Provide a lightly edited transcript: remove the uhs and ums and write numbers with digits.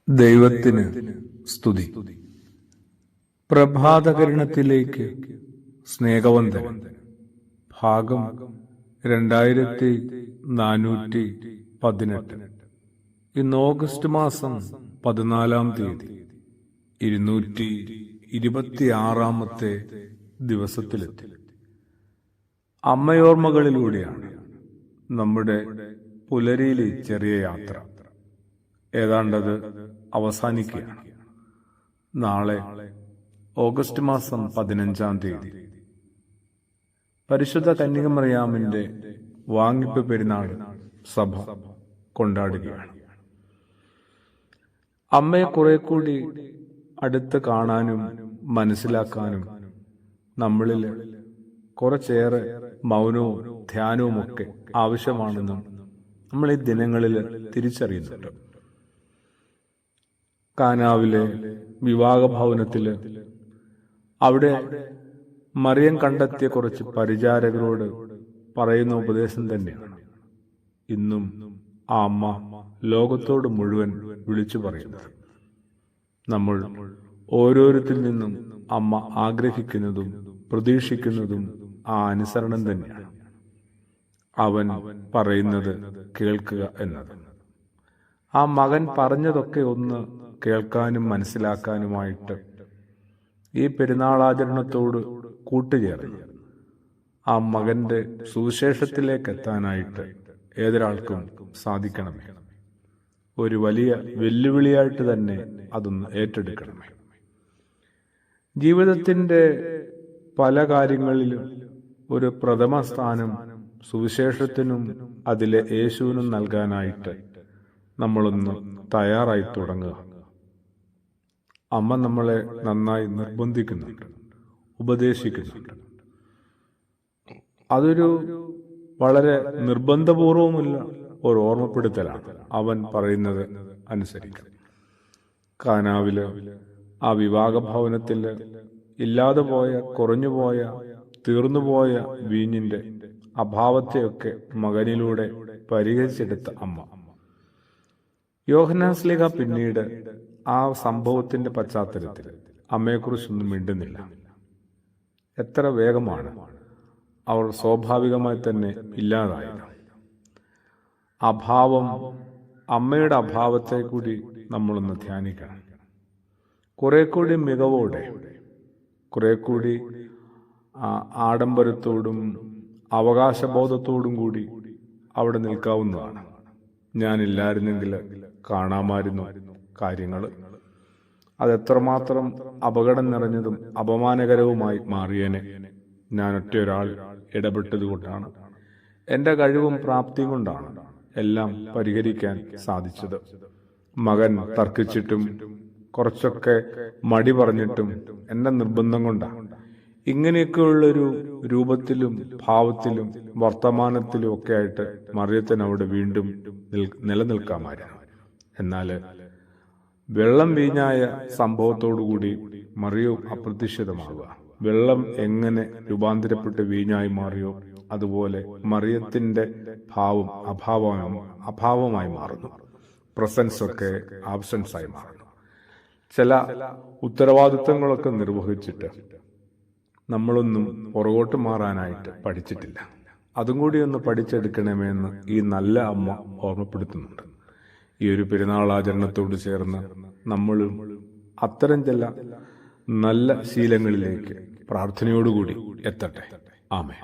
ദൈവത്തിന് സ്തുതി. പ്രഭാതകിരണത്തിലേക്ക് സ്നേഹവന്ദനം. ഭാഗം 2418. ഇന്ന് ഓഗസ്റ്റ് മാസം 14-ാം തീയതി 226-ാമത്തെ ദിവസത്തിലെത്തി. അമ്മയോർമ്മകളിലൂടെയാണ് നമ്മുടെ പുലരിയിലെ ചെറിയ യാത്ര. ഏതാണ്ടത് അവസാനിക്കുകയാണ്. നാളെ ഓഗസ്റ്റ് മാസം 15-ാം തീയതി പരിശുദ്ധ കന്യകമറിയാമിന്റെ വാങ്ങിപ്പ് പെരുന്നാൾ സഭ കൊണ്ടാടുകയാണ്. അമ്മയെ കുറെ കൂടി അടുത്ത് കാണാനും മനസ്സിലാക്കാനും നമ്മളിൽ കുറച്ചേറെ മൗനവും ധ്യാനവും ഒക്കെ ആവശ്യമാണെന്നും നമ്മൾ ഈ ദിനങ്ങളിൽ തിരിച്ചറിയുന്നുണ്ട്. കാനാവിലെ വിവാഹ ഭവനത്തില് അവിടെ മറിയം കണ്ടെത്തിയ കുറച്ച് പരിചാരകരോട് പറയുന്ന ഉപദേശം തന്നെയാണ് ഇന്നും ആ അമ്മ ലോകത്തോട് മുഴുവൻ വിളിച്ചു പറയുന്നത്. നമ്മൾ ഓരോരുത്തിൽ നിന്നും അമ്മ ആഗ്രഹിക്കുന്നതും പ്രതീക്ഷിക്കുന്നതും ആ അനുസരണം തന്നെയാണ്. അവൻ പറയുന്നത് കേൾക്കുക എന്നത്. ആ മകൻ പറഞ്ഞതൊക്കെ ഒന്ന് കേൾക്കാനും മനസ്സിലാക്കാനുമായിട്ട് ഈ പെരുന്നാളാചരണത്തോട് കൂട്ടുചേർന്ന് ആ മകന്റെ സുവിശേഷത്തിലേക്ക് എത്താനായിട്ട് ഏതൊരാൾക്കും സാധിക്കണമേ. ഒരു വലിയ വെല്ലുവിളിയായിട്ട് തന്നെ അതൊന്ന് ഏറ്റെടുക്കണമേ. ജീവിതത്തിന്റെ പല കാര്യങ്ങളിലും ഒരു പ്രഥമ സ്ഥാനം സുവിശേഷത്തിനും അതിലെ യേശുവിനും നൽകാനായിട്ട് നമ്മളൊന്ന് തയ്യാറായി തുടങ്ങുക. അമ്മ നമ്മളെ നന്നായി നിർബന്ധിക്കുന്നുണ്ട്, ഉപദേശിക്കുന്നുണ്ട്. അതൊരു വളരെ നിർബന്ധപൂർവമുള്ള ഒരു ഓർമ്മപ്പെടുത്തലാണ്. അവൻ പറയുന്നത് അനുസരിക്കണം. കാനാവില് ആ വിവാഹ ഭവനത്തില് ഇല്ലാതെ പോയ, കുറഞ്ഞുപോയ, തീർന്നുപോയ വീഞ്ഞിന്റെ അഭാവത്തെയൊക്കെ മകനിലൂടെ പരിഹരിച്ചെടുത്ത അമ്മ. യോഹന്നാൻ ശ്ലീഹ പിന്നീട് ആ സംഭവത്തിന്റെ പശ്ചാത്തലത്തിൽ അമ്മയെക്കുറിച്ചൊന്നും മിണ്ടുന്നില്ല. എത്ര വേഗമാണ് അവൾ സ്വാഭാവികമായി തന്നെ ഇല്ലാതായത്. അഭാവം, അമ്മയുടെ അഭാവത്തെ കൂടി നമ്മളൊന്ന് ധ്യാനിക്കണം. കുറെ കൂടി മികവോടെ, കുറെ കൂടി ആഡംബരത്തോടും അവകാശബോധത്തോടും കൂടി അവിടെ നിൽക്കാവുന്നതാണ്. ഞാനില്ലായിരുന്നെങ്കിൽ കാണാമായിരുന്നു കാര്യങ്ങൾ. അതെത്രമാത്രം അപകടം നിറഞ്ഞതും അപമാനകരവുമായി മാറിയേനെ. ഞാൻ ഒറ്റയൊരാൾ ഇടപെട്ടതുകൊണ്ടാണ്, എൻ്റെ കഴിവും പ്രാപ്തിയും കൊണ്ടാണ് എല്ലാം പരിഹരിക്കാൻ സാധിച്ചത്. മകൻ തർക്കിച്ചിട്ടും കുറച്ചൊക്കെ മടി പറഞ്ഞിട്ടും എൻ്റെ നിർബന്ധം കൊണ്ടാണ്. ഇങ്ങനെയൊക്കെയുള്ളൊരു രൂപത്തിലും ഭാവത്തിലും വർത്തമാനത്തിലും ഒക്കെ ആയിട്ട് മറിയത്തിന് അവിടെ വീണ്ടും നിലനിൽക്കാമായിരുന്നു. എന്നാൽ വെള്ളം വീഞ്ഞായ സംഭവത്തോടുകൂടി മറിയവും അപ്രതീക്ഷിതമാവുക. വെള്ളം എങ്ങനെ രൂപാന്തരപ്പെട്ട് വീഞ്ഞായി മാറിയോ അതുപോലെ മറിയത്തിന്റെ ഭാവം അഭാവമായി മാറുന്നു. പ്രസൻസ് ഒക്കെ ആബ്സെൻസ് ആയി മാറുന്നു. ചില ഉത്തരവാദിത്തങ്ങളൊക്കെ നിർവഹിച്ചിട്ട് നമ്മളൊന്നും പുറകോട്ട് മാറാനായിട്ട് പഠിച്ചിട്ടില്ല. അതും കൂടി ഒന്ന് പഠിച്ചെടുക്കണമെന്ന് ഈ നല്ല അമ്മ ഓർമ്മപ്പെടുത്തുന്നുണ്ട്. ഈ ഒരു പെരുന്നാളാചരണത്തോട് ചേർന്ന് നമ്മളും അത്തരം ചില നല്ല ശീലങ്ങളിലേക്ക് പ്രാർത്ഥനയോടുകൂടി എത്തട്ടെ. ആമേൻ.